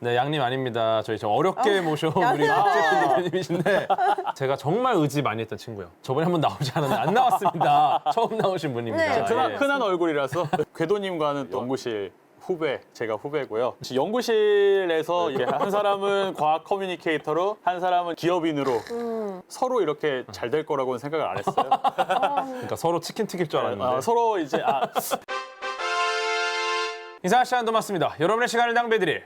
네, 양님 아닙니다. 저희 좀 어렵게 모셔온 우리 박재필 대표님이신데 제가 정말 의지 많이 했던 친구예요. 저번에 한번 나오지 않았는데 안 나왔습니다. 처음 나오신 분입니다. 네. 예. 흔한 얼굴이라서 궤도님과는 연구실 후배, 제가 후배고요. 연구실에서 이렇게 한 사람은 과학 커뮤니케이터로 한 사람은 기업인으로 서로 이렇게 잘 될 거라고는 생각을 안 했어요. 그러니까 서로 치킨 튀길 줄 알았는데. 서로 이제 이상한 시간도 맞습니다. 여러분의 시간을 낭비해드릴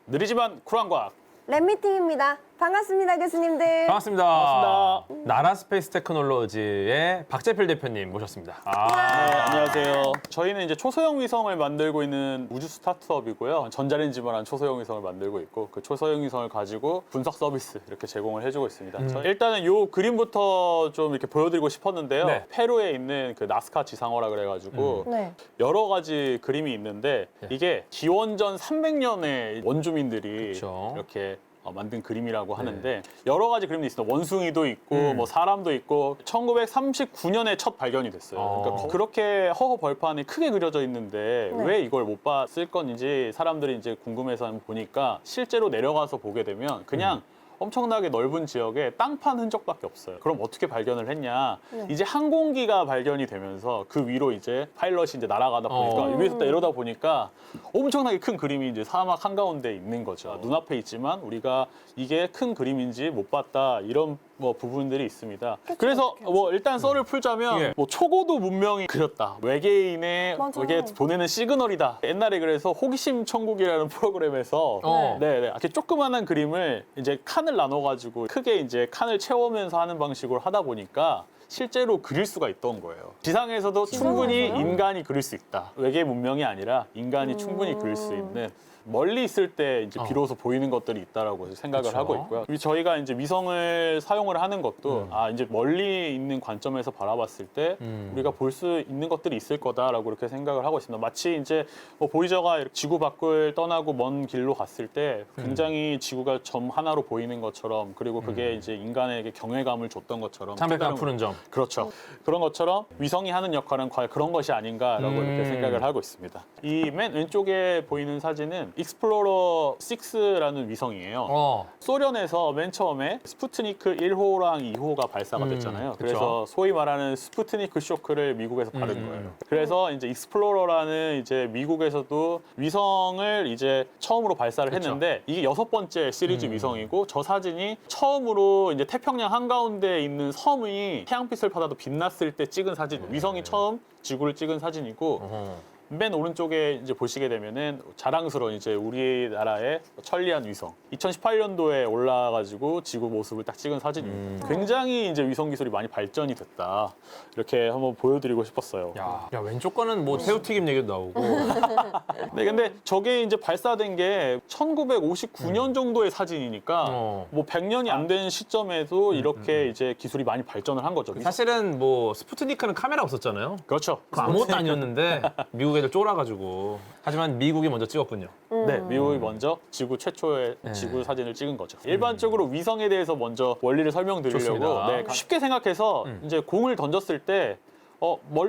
느리지만 쿨한 과학. 랩미팅입니다. 반갑습니다, 교수님들. 반갑습니다. 반갑습니다. 나라 스페이스 테크놀로지의 박재필 대표님 모셨습니다. 네, 안녕하세요. 저희는 이제 초소형 위성을 만들고 있는 우주 스타트업이고요. 전자레인지만한 초소형 위성을 만들고 있고 그 초소형 위성을 가지고 분석 서비스 이렇게 제공을 해주고 있습니다. 일단은 요 그림부터 좀 이렇게 보여드리고 싶었는데요. 네. 페루에 있는 그 나스카 지상어라 그래가지고 네. 여러 가지 그림이 있는데 이게 기원전 300년의 원주민들이 그쵸. 이렇게 만든 그림이라고 하는데 여러 가지 그림도 있습니다. 원숭이도 있고 뭐 사람도 있고 1939년에 첫 발견이 됐어요. 그러니까 그렇게 허허벌판이 크게 그려져 있는데 네. 왜 이걸 못 봤을 건지 사람들이 이제 궁금해서 한번 보니까 실제로 내려가서 보게 되면 그냥 엄청나게 넓은 지역에 땅판 흔적밖에 없어요. 그럼 어떻게 발견을 했냐? 네. 이제 항공기가 발견이 되면서 그 위로 이제 파일럿이 이제 날아가다 보니까 위에서 내려다 보니까 엄청나게 큰 그림이 이제 사막 한가운데 있는 거죠. 눈앞에 있지만 우리가 이게 큰 그림인지 못 봤다 이런 뭐 부분들이 있습니다. 그래서 뭐 일단 썰을 풀자면 예. 뭐 초고도 문명이 그렸다. 외계인의 맞아. 이게 보내는 시그널이다. 옛날에 그래서 호기심 천국이라는 프로그램에서 네네 이렇게 조그만한 그림을 이제 칸을 나눠가지고 크게 이제 칸을 채우면서 하는 방식으로 하다 보니까 실제로 그릴 수가 있던 거예요. 지상에서도 충분히 지상에서요? 인간이 그릴 수 있다. 외계 문명이 아니라 인간이 충분히 그릴 수 있는 멀리 있을 때 이제 비로소 보이는 것들이 있다라고 생각을 그쵸. 하고 있고요. 저희가 이제 위성을 사용을 하는 것도 이제 멀리 있는 관점에서 바라봤을 때 우리가 볼 수 있는 것들이 있을 거다라고 이렇게 생각을 하고 있습니다. 마치 이제 뭐 보이저가 이렇게 지구 밖을 떠나고 먼 길로 갔을 때 굉장히 지구가 점 하나로 보이는 것처럼 그리고 그게 이제 인간에게 경외감을 줬던 것처럼 창백한 푸른 점. 그렇죠. 그런 것처럼 위성이 하는 역할은 과연 그런 것이 아닌가라고 이렇게 생각을 하고 있습니다. 이 맨 왼쪽에 보이는 사진은 익스플로러 6라는 위성이에요. 소련에서 맨 처음에 스푸트니크 1호랑 2호가 발사가 됐잖아요. 그쵸. 그래서 소위 말하는 스푸트니크 쇼크를 미국에서 받은 거예요. 그래서 이제 익스플로러라는 이제 미국에서도 위성을 이제 처음으로 발사를 했는데 이게 6번째 시리즈 위성이고 저 사진이 처음으로 이제 태평양 한가운데 있는 섬이 태양빛을 받아도 빛났을 때 찍은 사진. 위성이 처음 지구를 찍은 사진이고 맨 오른쪽에 이제 보시게 되면은 자랑스러운 이제 우리나라의 천리안 위성 2018년도에 올라가지고 지구 모습을 딱 찍은 사진입니다. 굉장히 이제 위성 기술이 많이 발전이 됐다 이렇게 한번 보여드리고 싶었어요. 야, 왼쪽 거는 뭐 새우튀김 얘기도 나오고. 네, 근데 저게 이제 발사된 게 1959년 정도의 사진이니까 뭐 100년이 안 된 시점에도 이렇게 이제 기술이 많이 발전을 한 거죠. 사실은 뭐 스푸트니크는 카메라 없었잖아요. 그렇죠. 그거 아무것도 아니었는데 미국 애들 쫄아가지고. 하지만 미국이 먼저 찍었군요. 네, 미국이 먼저 지구 최초의 지구 사진을 찍은 거죠. 일반적으로 위성에 대해서 먼저 원리를 설명드리려고 좋습니다. 네, 쉽게 생각해서 이제 공을 던졌을 때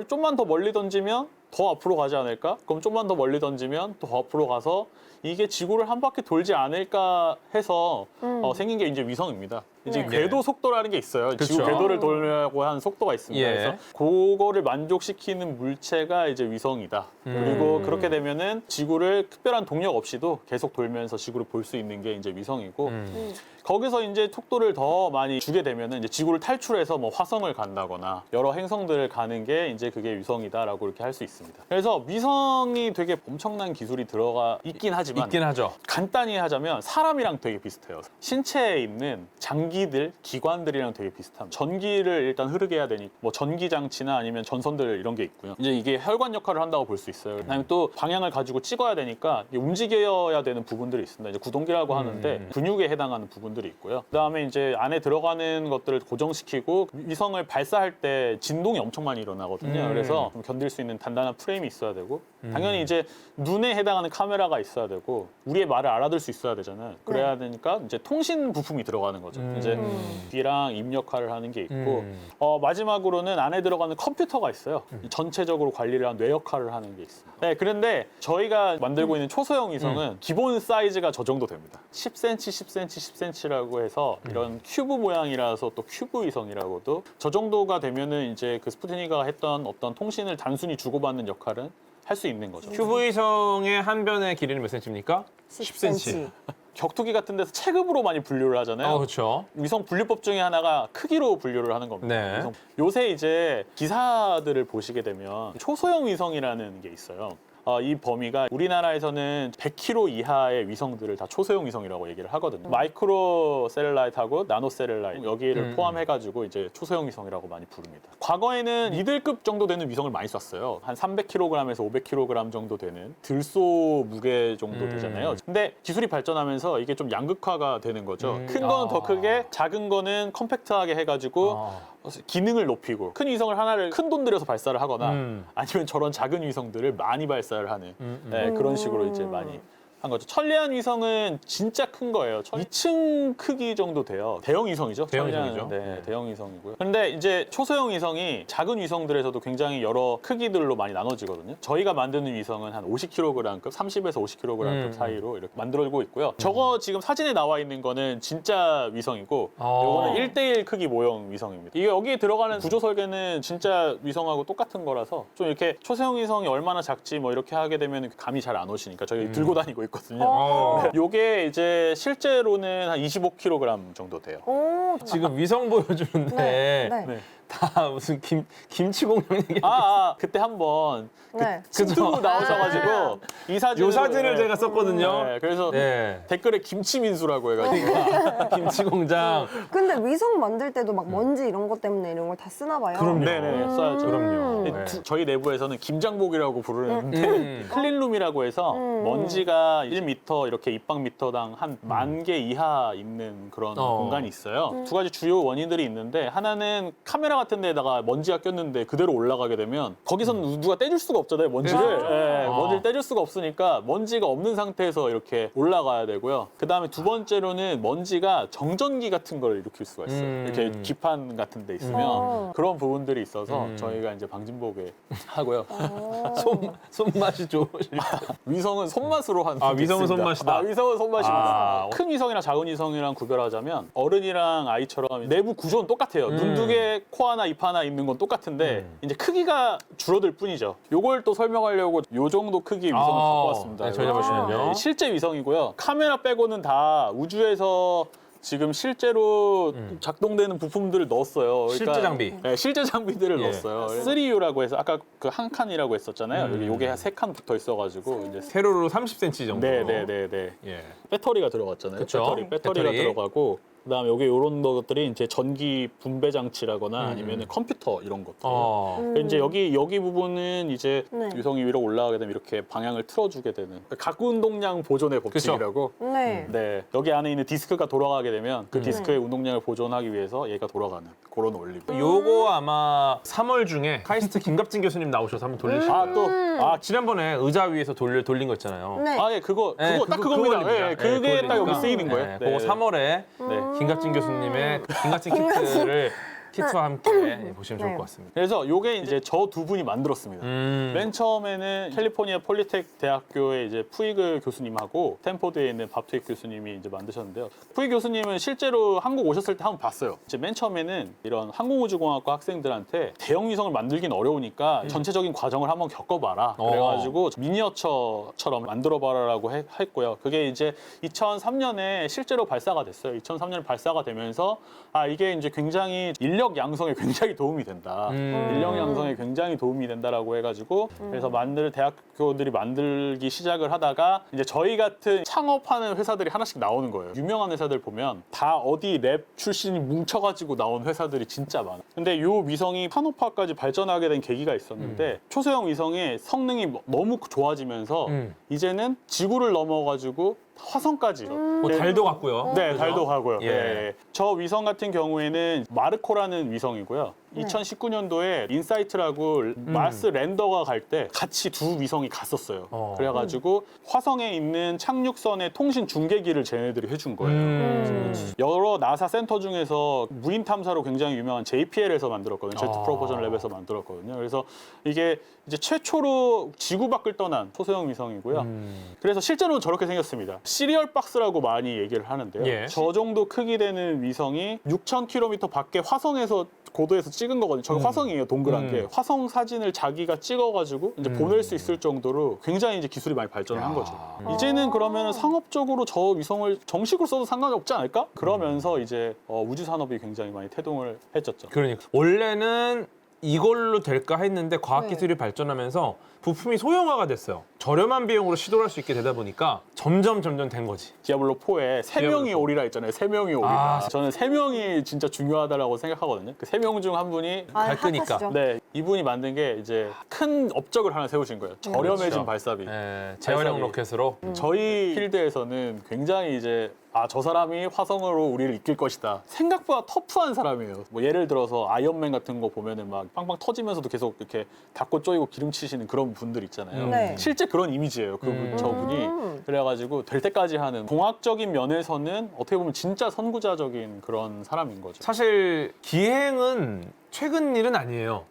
좀만 더 멀리 던지면 더 앞으로 가지 않을까? 그럼 좀만 더 멀리 던지면 더 앞으로 가서 이게 지구를 한 바퀴 돌지 않을까 해서 생긴 게 이제 위성입니다. 이제 네. 궤도 속도라는 게 있어요. 지구 그쵸. 궤도를 돌려고 하는 속도가 있습니다. 예. 그래서 그거를 만족시키는 물체가 이제 위성이다. 그리고 그렇게 되면은 지구를 특별한 동력 없이도 계속 돌면서 지구를 볼 수 있는 게 이제 위성이고 거기서 이제 속도를 더 많이 주게 되면은 이제 지구를 탈출해서 뭐 화성을 간다거나 여러 행성들을 가는 게 이제 그게 위성이다라고 이렇게 할 수 있습니다. 그래서 위성이 되게 엄청난 기술이 들어가 있긴 하지만 있긴 하죠. 간단히 하자면 사람이랑 되게 비슷해요. 신체에 있는 장기들, 기관들이랑 되게 비슷합니다. 전기를 일단 흐르게 해야 되니 뭐 전기 장치나 아니면 전선들 이런 게 있고요. 이제 이게 혈관 역할을 한다고 볼 수 있어요. 그다음에 또 방향을 가지고 찍어야 되니까 이게 움직여야 되는 부분들이 있습니다. 이제 구동기라고 하는데 근육에 해당하는 부분들이 있고요. 그다음에 이제 안에 들어가는 것들을 고정시키고 위성을 발사할 때 진동이 엄청 많이 일어나거든요. 그래서 좀 견딜 수 있는 단단한 프레임이 있어야 되고 당연히 이제 눈에 해당하는 카메라가 있어야 되고 우리의 말을 알아들 수 있어야 되잖아요. 그래야 되니까 이제 통신 부품이 들어가는 거죠. 이제 귀랑 입 역할을 하는 게 있고 마지막으로는 안에 들어가는 컴퓨터가 있어요. 전체적으로 관리를 한 뇌 역할을 하는 게 있습니다. 네, 그런데 저희가 만들고 있는 초소형 위성은 기본 사이즈가 저 정도 됩니다. 10cm, 10cm, 10cm라고 해서 이런 큐브 모양이라서 또 큐브 위성이라고도 저 정도가 되면은 이제 그 스푸트니크가 했던 어떤 통신을 단순히 주고받는 역할은 할 수 있는 거죠. 큐브 위성의 한 변의 길이는 몇 cm입니까? 10cm. 격투기 같은 데서 체급으로 많이 분류를 하잖아요. 그렇죠. 위성 분류법 중에 하나가 크기로 분류를 하는 겁니다. 네. 위성. 요새 이제 기사들을 보시게 되면 초소형 위성이라는 게 있어요. 이 범위가 우리나라에서는 100km 이하의 위성들을 다 초소형 위성이라고 얘기를 하거든요. 마이크로 셀룰라이트하고 나노 셀룰라이트 여기를 포함해가지고 이제 초소형 위성이라고 많이 부릅니다. 과거에는 미들급 정도 되는 위성을 많이 쐈어요. 한 300kg에서 500kg 정도 되는 들소 무게 정도 되잖아요. 근데 기술이 발전하면서 이게 좀 양극화가 되는 거죠. 큰 거는 더 크게, 작은 거는 컴팩트하게 해가지고 기능을 높이고 큰 위성을 하나를 큰 돈 들여서 발사를 하거나 아니면 저런 작은 위성들을 많이 발사를 하는 네, 그런 식으로 이제 많이 한 거죠. 천리안 위성은 진짜 큰 거예요. 2층 크기 정도 돼요. 대형 위성이죠. 대형 천리안은. 위성이죠. 네, 대형 위성이고요. 그런데 이제 초소형 위성이 작은 위성들에서도 굉장히 여러 크기들로 많이 나눠지거든요. 저희가 만드는 위성은 한 50kg급, 30에서 50kg급 사이로 이렇게 만들고 있고요. 저거 지금 사진에 나와 있는 거는 진짜 위성이고 이거는 1:1 크기 모형 위성입니다. 이게 여기에 들어가는 구조 설계는 진짜 위성하고 똑같은 거라서 좀 이렇게 초소형 위성이 얼마나 작지 뭐 이렇게 하게 되면 감이 잘 안 오시니까 저희 들고 다니고 있거든요. 요게 이제 실제로는 한 25kg 정도 돼요. 지금 위성 보여주는데 네. 다 무슨 김치 공룡 얘기. 그때 한번 네. 친구 나오셔가지고 이 사진을 요 사진을 제가 썼거든요. 네, 그래서 네. 댓글에 김치민수라고 해가지고 김치 공장. 근데 위성 만들 때도 막 먼지 이런 것 때문에 이런 걸 다 쓰나 봐요. 그럼요. 네네 써야죠. 그럼요. 네, 저희 내부에서는 김장복이라고 부르는데 클린룸이라고 해서 먼지가 1m 이렇게 입방미터당 한 10,000개 이하 있는 그런 공간이 있어요. 두 가지 주요 원인들이 있는데 하나는 카메라 같은 데다가 먼지가 꼈는데 그대로 올라가게 되면 거기서는 누가 떼줄 수가 없잖아요, 먼지를. 네, 먼지를 떼줄 수가 없으니까 먼지가 없는 상태에서 이렇게 올라가야 되고요. 그다음에 두 번째로는 먼지가 정전기 같은 걸 일으킬 수가 있어요. 이렇게 기판 같은 데 있으면 그런 부분들이 있어서 저희가 이제 방진복에 하고요. 손맛이 좋으시죠. 위성은 손맛으로 한 위성은 손맛이다. 위성은 손맛입니다. 아. 큰 위성이랑 작은 위성이랑 구별하자면 어른이랑 아이처럼 내부 구조는 똑같아요. 눈 두 개, 코 하나, 입 하나 있는 건 똑같은데 이제 크기가 줄어들 뿐이죠. 요걸 또 설명하려고 요 정도 크기의 위성을 갖고 왔습니다. 네, 저희 보시면요. 네, 실제 위성이고요. 카메라 빼고는 다 우주에서 지금 실제로 작동되는 부품들을 넣었어요. 실제 장비. 네, 실제 장비들을 넣었어요. 3U라고 해서 아까 그 한 칸이라고 했었잖아요. 여기 요게 한 3칸 붙어 있어가지고 이제 세로로 30cm 정도. 네네네네. 예. 배터리가 들어갔잖아요. 그쵸? 배터리가 배터리. 들어가고 그다음에 여기 이런 것들이 이제 전기 분배 장치라거나 아니면 컴퓨터 이런 것들. 이제 여기 부분은 이제 네. 위성이 위로 올라가게 되면 이렇게 방향을 틀어주게 되는 각 운동량 보존의 법칙이라고. 네. 네, 여기 안에 있는 디스크가 돌아가게 되면 그 디스크의 운동량을 보존하기 위해서 얘가 돌아가는 그런 원리고. 요거 아마 3월 중에 카이스트 김갑진 교수님 나오셔서 한번 돌리시고. 지난번에 의자 위에서 돌린 거 있잖아요. 네. 예, 그거 네, 딱 그겁니다. 그거 예, 그게 딱 여기 돌리니까. 쓰이는 거예요. 네, 그거 3월에 김갑진 교수님의 김갑진 키트를 키트와 함께 보시면 좋을 네. 것 같습니다. 그래서 요게 이제 저 두 분이 만들었습니다. 맨 처음에는 캘리포니아 폴리텍 대학교의 이제 푸이그 교수님하고 스탠포드에 있는 밥트윅 교수님이 이제 만드셨는데요. 푸이그 교수님은 실제로 한국 오셨을 때 한번 봤어요. 이제 맨 처음에는 이런 항공우주공학과 학생들한테 대형 위성을 만들긴 어려우니까 전체적인 과정을 한번 겪어봐라. 그래가지고 미니어처처럼 만들어봐라라고 했고요. 그게 이제 2003년에 실제로 발사가 됐어요. 2003년에 발사가 되면서 이게 이제 굉장히 인력 양성에 굉장히 도움이 된다. 인력 양성에 굉장히 도움이 된다라고 해가지고 그래서 대학교들이 만들기 시작을 하다가 이제 저희 같은 창업하는 회사들이 하나씩 나오는 거예요. 유명한 회사들 보면 다 어디 랩 출신이 뭉쳐가지고 나온 회사들이 진짜 많아. 근데 요 위성이 판호파까지 발전하게 된 계기가 있었는데 초소형 위성의 성능이 너무 좋아지면서 이제는 지구를 넘어가지고 화성까지. 달도 갔고요. 네, 그죠? 달도 가고요. 예. 네. 저 위성 같은 경우에는 마르코라는 위성이고요. 2019년도에 인사이트라고 마스 랜더가 갈 때 같이 두 위성이 갔었어요. 그래가지고 화성에 있는 착륙선의 통신 중계기를 쟤네들이 해준 거예요. 여러 나사 센터 중에서 무인 탐사로 굉장히 유명한 JPL에서 만들었거든요. 제트 프로포전 랩에서 만들었거든요. 그래서 이게 이제 최초로 지구 밖을 떠난 소소형 위성이고요. 그래서 실제로는 저렇게 생겼습니다. 시리얼 박스라고 많이 얘기를 하는데요. 예. 저 정도 크기 되는 위성이 6,000km 밖에 화성에서 고도에서 찍은 거거든요. 저게 화성이에요, 동그란 게. 화성 사진을 자기가 찍어가지고 이제 보낼 수 있을 정도로 굉장히 이제 기술이 많이 발전을 한 거죠. 이제는 그러면 상업적으로 저 위성을 정식으로 써도 상관이 없지 않을까? 그러면서 이제 우주 산업이 굉장히 많이 태동을 했었죠. 그러니까 원래는 이걸로 될까 했는데 과학기술이 발전하면서 부품이 소형화가 됐어요. 저렴한 비용으로 시도할 수 있게 되다 보니까 점점 된 거지. 디아블로 4에 세 명이 디아블로 4. 오리라 있잖아요. 세 명이 오리라. 아. 저는 세 명이 진짜 중요하다라고 생각하거든요. 그 세 명 중 한 분이 갈 거니까. 핫하시죠? 네, 이분이 만든 게 이제 큰 업적을 하나 세우신 거예요. 저렴해진 그렇죠. 발사비. 예, 재활용 로켓으로. 저희 필드에서는 굉장히 이제 저 사람이 화성으로 우리를 이끌 것이다. 생각보다 터프한 사람이에요. 뭐 예를 들어서 아이언맨 같은 거 보면은 막 빵빵 터지면서도 계속 이렇게 닫고 쪼이고 기름 치시는 그런 분들 있잖아요. 네. 실제 그런 이미지예요. 저분이. 그래가지고 될 때까지 하는 공학적인 면에서는 어떻게 보면 진짜 선구자적인 그런 사람인 거죠. 사실 기행은 최근 일은 아니에요.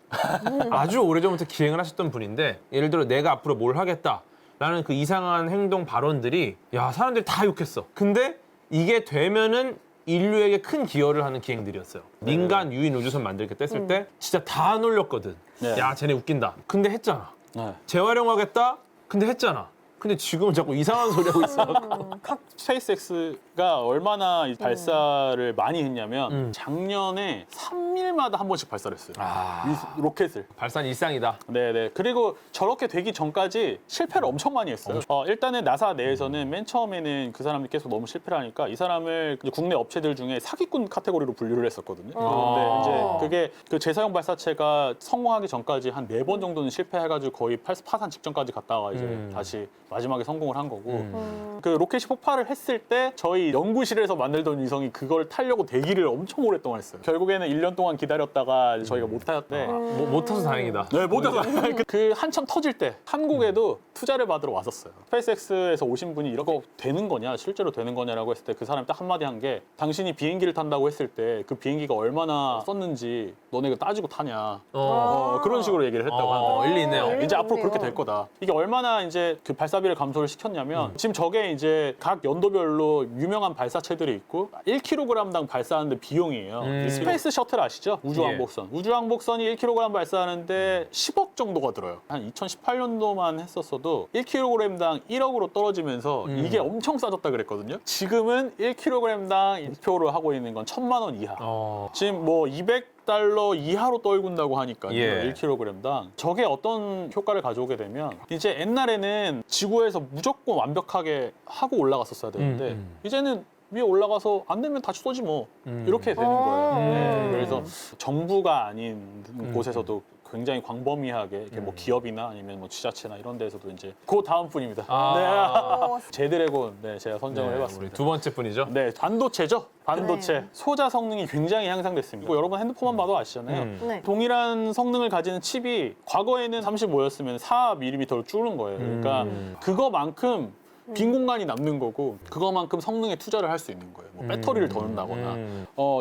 아주 오래전부터 기행을 하셨던 분인데 예를 들어 내가 앞으로 뭘 하겠다라는 그 이상한 행동 발언들이 사람들이 다 욕했어. 근데 이게 되면은 인류에게 큰 기여를 하는 기행들이었어요. 민간 유인 우주선 만들게 뗐을 때 진짜 다 놀렸거든. 네. 야, 쟤네 웃긴다. 근데 했잖아. 네. 재활용하겠다. 근데 했잖아. 근데 지금은 자꾸 이상한 소리 하고 있어. 스페이스X가 얼마나 이 발사를 많이 했냐면 작년에 3일마다 한 번씩 발사를 했어요. 로켓을. 발사는 일상이다. 네네. 그리고 저렇게 되기 전까지 실패를 엄청 많이 했어요. 일단은 나사 내에서는 맨 처음에는 그 사람들이 계속 너무 실패를 하니까 이 사람을 이제 국내 업체들 중에 사기꾼 카테고리로 분류를 했었거든요. 그런데 이제 그게 그 재사용 발사체가 성공하기 전까지 한 4번 정도는 실패해가지고 거의 파산 직전까지 갔다가 이제 다시 마지막에 성공을 한 거고 그 로켓이 폭발을 했을 때 저희 연구실에서 만들던 위성이 그걸 타려고 대기를 엄청 오랫동안 했어요. 결국에는 1년 동안 기다렸다가 저희가 못 타였대. 못 타서 다행이다. 네, 못 타서 그 한참 터질 때 한국에도 투자를 받으러 왔었어요. 스페이스X에서 오신 분이 이렇게 되는 거냐, 실제로 되는 거냐라고 했을 때 그 사람이 딱 한마디 한 게 당신이 비행기를 탄다고 했을 때 그 비행기가 얼마나 썼는지 너네가 따지고 타냐. 그런 식으로 얘기를 했다고 하는 거예요. 일리 있네요. 이제 앞으로 있네요. 그렇게 될 거다. 이게 얼마나 이제 그 발사비를 감소를 시켰냐면 지금 저게 이제 각 연도별로 유명한 발사체들이 있고 1kg당 발사하는데 비용이에요. 이 스페이스 셔틀 아시죠? 우주왕복선. 우주왕복선이 1kg 발사하는데 10억 정도가 들어요. 한 2018년도만 했었어도 1kg당 1억으로 떨어지면서 이게 엄청 싸졌다 그랬거든요. 지금은 1kg당 목표로 하고 있는 건 1,000만 원 이하. 지금 뭐 200달러 이하로 떨군다고 하니까요. 예. 1kg당. 저게 어떤 효과를 가져오게 되면 이제 옛날에는 지구에서 무조건 완벽하게 하고 올라갔었어야 되는데 이제는 위에 올라가서 안 되면 다시 쏘지 뭐 이렇게 되는 거예요. 네. 그래서 정부가 아닌 곳에서도 굉장히 광범위하게 이렇게 뭐 기업이나 아니면 뭐 지자체나 이런 데에서도 이제 그 다음 분입니다. 네. 제드래곤 제가 선정을 해봤습니다. 우리 두 번째 분이죠. 네, 반도체죠. 반도체. 네. 소자 성능이 굉장히 향상됐습니다. 그리고 여러분 핸드폰만 봐도 아시잖아요. 네. 동일한 성능을 가지는 칩이 과거에는 35였으면 4mm로 줄은 거예요. 그러니까 그거만큼 빈 공간이 남는 거고 그거만큼 성능에 투자를 할 수 있는 거예요. 뭐 배터리를 더 넣는다거나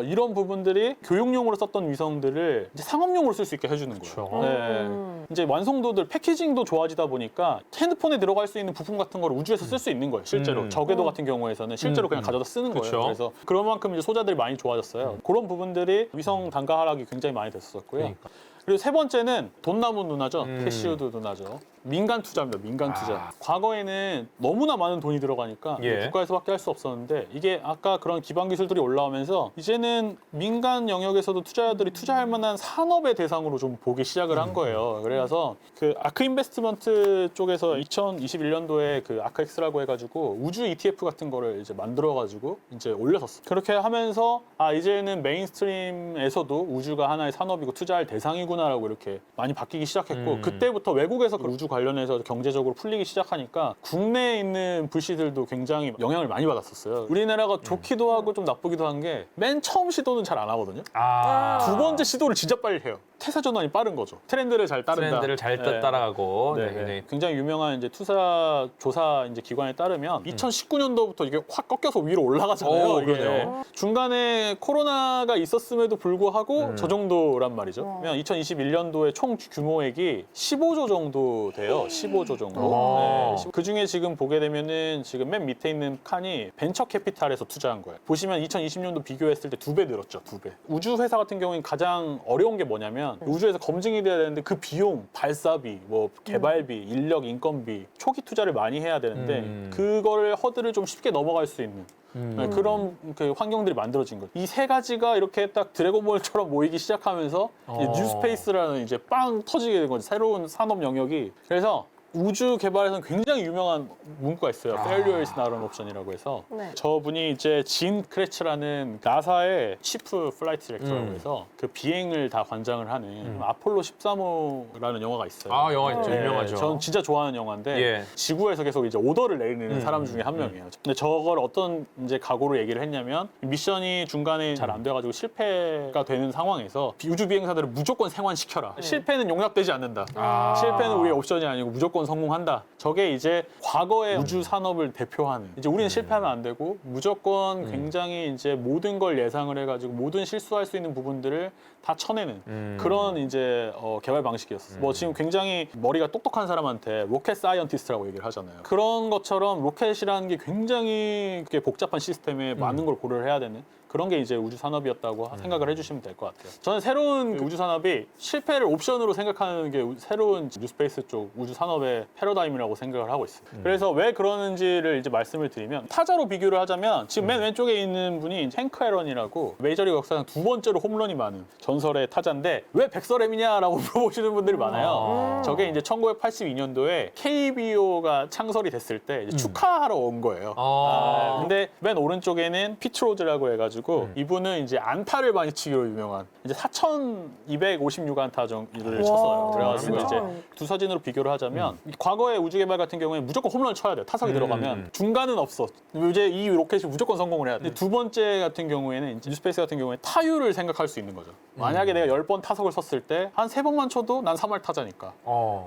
이런 부분들이 교육용으로 썼던 위성들을 이제 상업용으로 쓸 수 있게 해주는 거예요. 그렇죠. 네. 이제 완성도들 패키징도 좋아지다 보니까 핸드폰에 들어갈 수 있는 부품 같은 걸 우주에서 쓸 수 있는 거예요. 실제로 저궤도 같은 경우에서는 실제로 그냥 가져다 쓰는 거예요. 그렇죠. 그래서 그런 만큼 이제 소자들이 많이 좋아졌어요. 그런 부분들이 위성 단가 하락이 굉장히 많이 됐었고요. 그러니까. 그리고 세 번째는 돈 남은 누나죠. 캐시우드 누나죠. 민간 투자입니다. 민간 투자. 과거에는 너무나 많은 돈이 들어가니까 예. 국가에서밖에 할 수 없었는데 이게 아까 그런 기반 기술들이 올라오면서 이제는 민간 영역에서도 투자자들이 투자할 만한 산업의 대상으로 좀 보기 시작을 한 거예요. 그래서 그 아크 인베스트먼트 쪽에서 2021년도에 그 아크엑스라고 해가지고 우주 ETF 같은 거를 이제 만들어가지고 이제 올렸었어. 그렇게 하면서 이제는 메인스트림에서도 우주가 하나의 산업이고 투자할 대상이구나라고 이렇게 많이 바뀌기 시작했고 그때부터 외국에서 그 우주 관련해서 경제적으로 풀리기 시작하니까 국내에 있는 VC들도 굉장히 영향을 많이 받았었어요. 우리나라가 좋기도 하고 좀 나쁘기도 한 게 맨 처음 시도는 잘 안 하거든요. 아. 두 번째 시도를 진짜 빨리 해요. 태세 전환이 빠른 거죠. 트렌드를 잘 따른다. 트렌드를 잘 네. 따라가고. 네, 굉장히 굉장히 유명한 이제 투자 조사 이제 기관에 따르면 2019년도부터 이게 확 꺾여서 위로 올라가잖아요. 오, 이게. 그러네요. 중간에 코로나가 있었음에도 불구하고 저 정도란 말이죠. 그냥 2021년도에 총 규모액이 15조 정도 돼요. 15조 정도. 오. 네. 그 중에 지금 보게 되면은 지금 맨 밑에 있는 칸이 벤처 캐피탈에서 투자한 거예요. 보시면 2020년도 비교했을 때 2배 늘었죠. 2배. 우주 회사 같은 경우는 가장 어려운 게 뭐냐면 우주에서 검증이 돼야 되는데 그 비용, 발사비, 뭐 개발비, 인력, 인건비, 초기 투자를 많이 해야 되는데 그거를 허들을 좀 쉽게 넘어갈 수 있는 네, 그런 그 환경들이 만들어진 거죠. 이 세 가지가 이렇게 딱 드래곤볼처럼 모이기 시작하면서 이제 뉴스페이스라는 이제 빵 터지게 된 거죠. 새로운 산업 영역이. 그래서 우주 개발에서는 굉장히 유명한 문구가 있어요. Failure is not an option이라고 해서 네. 저분이 이제 진 크레츠라는 나사의 치프 플라이트 디렉터라고 해서 그 비행을 다 관장을 하는 아폴로 13호라는 영화가 있어요. 아, 영화 있죠. 네, 유명하죠. 전 진짜 좋아하는 영화인데 예. 지구에서 계속 이제 오더를 내리는 사람 중에 한 명이에요. 근데 저걸 어떤 이제 각오로 얘기를 했냐면 미션이 중간에 잘 안 돼가지고 실패가 되는 상황에서 우주 비행사들을 무조건 생환시켜라. 실패는 용납되지 않는다. 아. 실패는 우리의 옵션이 아니고 무조건 성공한다. 저게 이제 과거의 우주 산업을 대표하는. 이제 우리는 실패하면 안 되고 무조건 굉장히 이제 모든 걸 예상을 해가지고 모든 실수할 수 있는 부분들을 다 쳐내는 그런 이제 개발 방식이었어요. 뭐 지금 굉장히 머리가 똑똑한 사람한테 로켓 사이언티스트라고 얘기를 하잖아요. 그런 것처럼 로켓이라는 게 굉장히 복잡한 시스템에 많은 걸 고려를 해야 되는 그런 게 이제 우주 산업이었다고 생각을 해주시면 될 것 같아요. 저는 새로운 우주 산업이 실패를 옵션으로 생각하는 게 새로운 뉴스페이스 쪽 우주 산업의 패러다임이라고 생각을 하고 있어요. 그래서 왜 그러는지를 이제 말씀을 드리면 타자로 비교를 하자면 지금 맨 왼쪽에 있는 분이 행크 에런이라고 메이저리그 역사상 두 번째로 홈런이 많은 전설의 타자인데 왜 백서램이냐라고 물어보시는 분들이 많아요. 저게 이제 1982년도에 KBO가 창설이 됐을 때 이제 축하하러 온 거예요. 근데 맨 오른쪽에는 피트로즈라고 해가지고 이분은 이제 안타를 많이 치기로 유명한 이제 4,256안타 정도를 쳤어요. 그래가지고 진짜? 이제 두 사진으로 비교를 하자면 과거의 우주 개발 같은 경우에 무조건 홈런을 쳐야 돼요. 타석에 들어가면 중간은 없어. 이제 이 로켓이 무조건 성공을 해야 돼. 근데 두 번째 같은 경우에는 이제 뉴스페이스 같은 경우에 타율을 생각할 수 있는 거죠. 만약에 내가 10번 타석을 섰을 때 한 3번만 쳐도 난 3할 타자니까.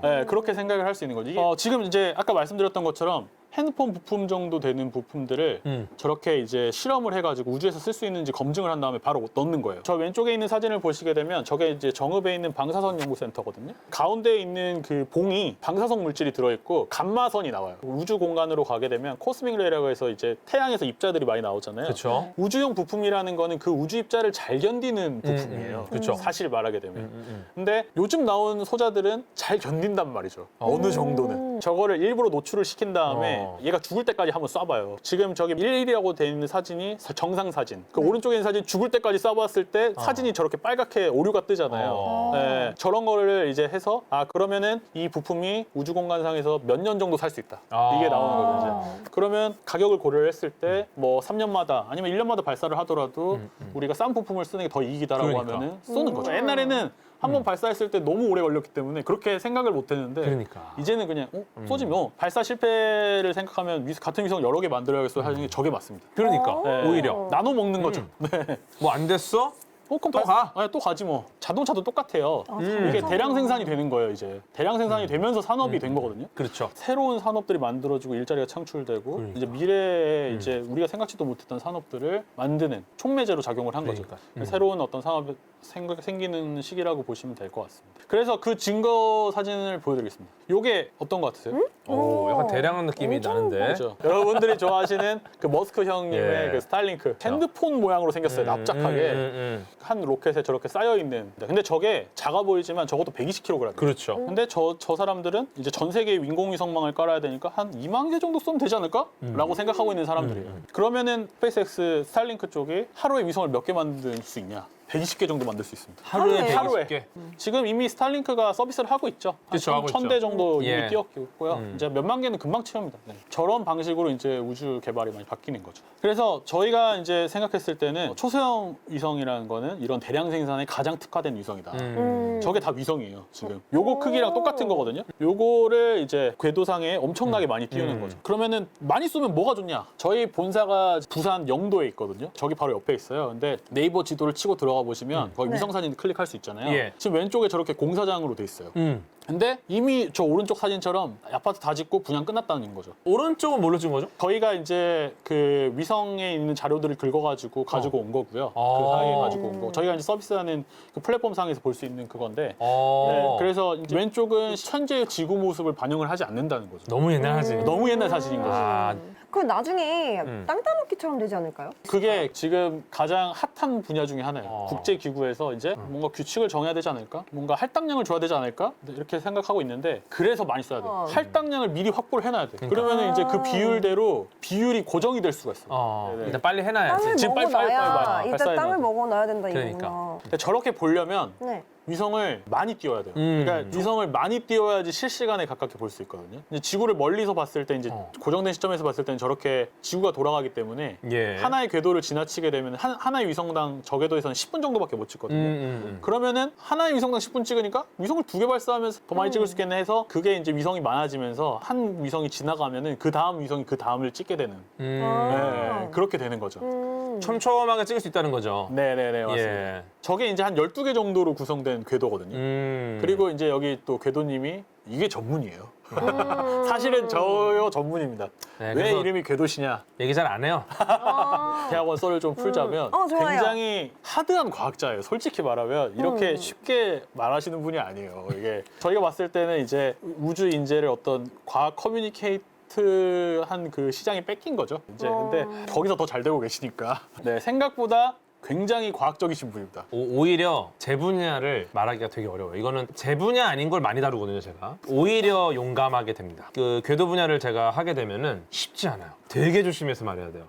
네, 그렇게 생각을 할 수 있는 거지. 지금 이제 아까 말씀드렸던 것처럼 핸드폰 부품 정도 되는 부품들을 저렇게 이제 실험을 해가지고 우주에서 쓸 수 있는지 검증을 한 다음에 바로 넣는 거예요. 저 왼쪽에 있는 사진을 보시게 되면 저게 이제 정읍에 있는 방사선 연구센터거든요. 가운데 있는 그 봉이 방사성 물질이 들어있고 감마선이 나와요. 우주 공간으로 가게 되면 코스믹 레이라고 해서 이제 태양에서 입자들이 많이 나오잖아요. 그렇죠. 우주용 부품이라는 거는 그 우주 입자를 잘 견디는 부품이에요. 그쵸. 사실 말하게 되면. 근데 요즘 나온 소자들은 잘 견딘단 말이죠. 어느 정도는. 저거를 일부러 노출을 시킨 다음에 얘가 죽을 때까지 한번 쏴봐요. 지금 저기 11이라고 돼 있는 사진이 정상 사진. 그 오른쪽에 있는 사진 죽을 때까지 쏴봤을 때 사진이 저렇게 빨갛게 오류가 뜨잖아요. 네, 저런 거를 이제 해서 그러면은 이 부품이 우주 공간상에서 몇 년 정도 살 수 있다. 이게 나오는 거죠. 이제. 그러면 가격을 고려를 했을 때 뭐 3년마다 아니면 1년마다 발사를 하더라도 우리가 싼 부품을 쓰는 게 더 이익이다라고 그러니까. 하면은 쏘는 거죠. 옛날에는 한 번 발사했을 때 너무 오래 걸렸기 때문에 그렇게 생각을 못 했는데 그러니까. 이제는 그냥 쏘지 뭐 발사 실패를 생각하면 같은 위성 여러 개 만들어야겠어 하는 게 저게 맞습니다. 그러니까 네. 오히려 나눠 먹는 거죠. 네. 뭐 안 됐어? 그럼 또 가? 네, 또 가지 뭐. 자동차도 똑같아요. 이게 대량 생산이 되는 거예요, 이제. 대량 생산이 되면서 산업이 된 거거든요. 그렇죠. 새로운 산업들이 만들어지고 일자리가 창출되고 이제 미래에 이제 우리가 생각지도 못했던 산업들을 만드는 촉매제로 작용을 한 거죠. 새로운 어떤 산업이 생기는 시기라고 보시면 될 것 같습니다. 그래서 그 증거 사진을 보여드리겠습니다. 이게 어떤 것 같으세요? 오, 약간 대량한 느낌이 나는데. 그렇죠. 여러분들이 좋아하시는 그 머스크 형님의 예. 그 스타일링크 핸드폰 모양으로 생겼어요. 납작하게 한 로켓에 저렇게 쌓여 있는. 근데 저게 작아 보이지만 적어도 120kg. 그렇죠. 근데 저 사람들은 이제 전 세계에 인공위성망을 깔아야 되니까 한 2만 개 정도 쏘면 되지 않을까? 라고 생각하고 있는 사람들이에요. 그러면은 스페이스X 스타일링크 쪽이 하루에 위성을 몇 개 만들 수 있냐? 120개 정도 만들 수 있습니다. 하루에 하루에? 120개. 지금 이미 스타링크가 서비스를 하고 있죠. 그쵸, 하고 1,000대 있죠. 정도 이미 예. 뛰었고 있고요. 이제 몇만 개는 금방 채웁니다. 네. 저런 방식으로 이제 우주 개발이 많이 바뀌는 거죠. 그래서 저희가 이제 생각했을 때는 초소형 위성이라는 거는 이런 대량 생산에 가장 특화된 위성이다. 저게 다 위성이에요, 지금. 요거 크기랑 똑같은 거거든요. 요거를 이제 궤도상에 엄청나게 많이 띄우는 거죠. 그러면은 많이 쏘면 뭐가 좋냐? 저희 본사가 부산 영도에 있거든요. 저기 바로 옆에 있어요. 근데 네이버 지도를 치고 들어가 보시면 거기 네. 위성 사진 클릭할 수 있잖아요. 예. 지금 왼쪽에 저렇게 공사장으로 돼 있어요. 음. 근데 이미 저 오른쪽 사진처럼 아파트 다 짓고 분양 끝났다는 거죠. 오른쪽은 뭘로 찍은 거죠? 저희가 이제 그 위성에 있는 자료들을 긁어가지고 가지고 온 거고요. 어. 그 사이에 가지고 온 거. 저희가 이제 서비스하는 그 플랫폼 상에서 볼 수 있는 그건데. 어. 네, 그래서 이제 왼쪽은 현재 지구 모습을 반영을 하지 않는다는 거죠. 너무 옛날 하지. 너무 옛날 사진인 거죠. 아, 그럼 나중에 땅 따먹기처럼 되지 않을까요? 그게 지금 가장 핫한 분야 중에 하나예요. 어. 국제기구에서 이제 뭔가 규칙을 정해야 되지 않을까? 뭔가 할당량을 줘야 되지 않을까? 이렇게 생각하고 있는데 그래서 많이 써야 돼요. 할당량을 미리 확보를 해놔야 돼. 그러니까. 그러면 이제 그 비율대로 비율이 고정이 될 수가 있어요. 어. 네네. 일단 빨리 해놔야지. 땅을 지금 빨리 먹어놔야 빨리 일단 빨리 땅을 빨리 먹어놔야 된다 그러니까. 이거구나. 근데 저렇게 보려면 네. 위성을 많이 띄워야 돼요. 그러니까 위성을 많이 띄워야지 실시간에 가깝게 볼 수 있거든요. 이제 지구를 멀리서 봤을 때 이제 고정된 시점에서 봤을 때는 저렇게 지구가 돌아가기 때문에 예. 하나의 궤도를 지나치게 되면 하나의 위성당 저 궤도에서는 10분 정도밖에 못 찍거든요. 그러면은 하나의 위성당 10분 찍으니까 위성을 2개 발사하면서 더 많이 찍을 수 있겠네 해서 그게 이제 위성이 많아지면서 한 위성이 지나가면은 그 다음 위성이 그 다음을 찍게 되는 네, 그렇게 되는 거죠. 촘촘하게 찍을 수 있다는 거죠. 네네네 맞습니다. 예. 저게 이제 한 12개 정도로 구성된 궤도거든요. 그리고 이제 여기 또 궤도님이 이게 전문이에요. 사실은 저요 전문입니다. 네, 왜 그래서 이름이 궤도시냐? 얘기 잘 안 해요. 대학원 썰을 좀 풀자면 좋아요. 굉장히 하드한 과학자예요. 솔직히 말하면 이렇게 쉽게 말하시는 분이 아니에요. 이게 저희가 봤을 때는 이제 우주 인재를 어떤 과학 커뮤니케이트 한 그 시장이 뺏긴 거죠. 이제 근데 거기서 더 잘 되고 계시니까 네, 생각보다 굉장히 과학적이신 분입니다. 오히려 제 분야를 말하기가 되게 어려워요. 이거는 제 분야 아닌 걸 많이 다루거든요, 제가. 오히려 용감하게 됩니다. 그 궤도 분야를 제가 하게 되면은 쉽지 않아요. 되게 조심해서 말해야 돼요.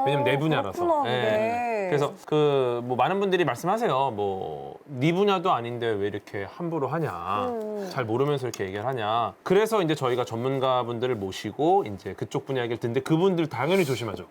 왜냐면 내 분야라서. 그렇구나, 예. 그게. 그래서 그 뭐 많은 분들이 말씀하세요. 뭐 네 분야도 아닌데 왜 이렇게 함부로 하냐. 잘 모르면서 이렇게 얘기를 하냐. 그래서 이제 저희가 전문가분들을 모시고 이제 그쪽 분야 얘기를 듣는데 그분들 당연히 조심하죠.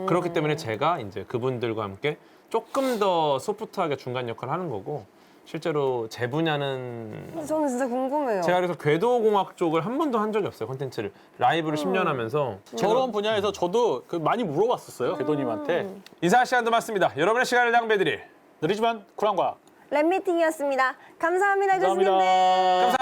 그렇기 때문에 제가 이제 그분들과 함께 조금 더 소프트하게 중간 역할을 하는 거고 실제로 제 분야는 저는 진짜 궁금해요. 제가 그래서 궤도공학 쪽을 한 번도 한 적이 없어요. 콘텐츠를 라이브를 10년 하면서 저런 분야에서 저도 그 많이 물어봤었어요. 궤도님한테. 이상한 시간도 많습니다. 여러분의 시간을 낭비해드릴 느리지만 쿨한 과학. 랩미팅이었습니다. 감사합니다, 교수님들. 감사합니다.